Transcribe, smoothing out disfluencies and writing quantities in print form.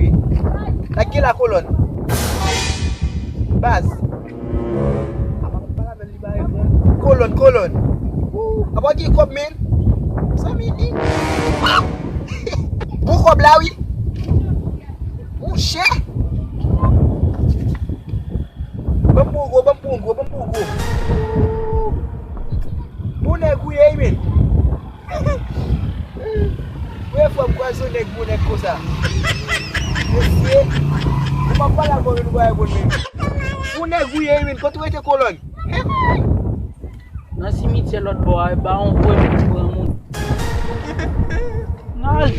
oui. Lagi la kolon. Bas. Kolon. Apa ki kob men? Sa mini. Bu kob la oui. Mon chè. Bampugo. Bu nek oui men. Wè fòm kwa son nek bu nek kosa. Monsieur, ou pa la bon nou baye bon men. Bu nek oui men, quand tu ete kolon. Nan cimetière l'autre bois, ba on voit moun. Nan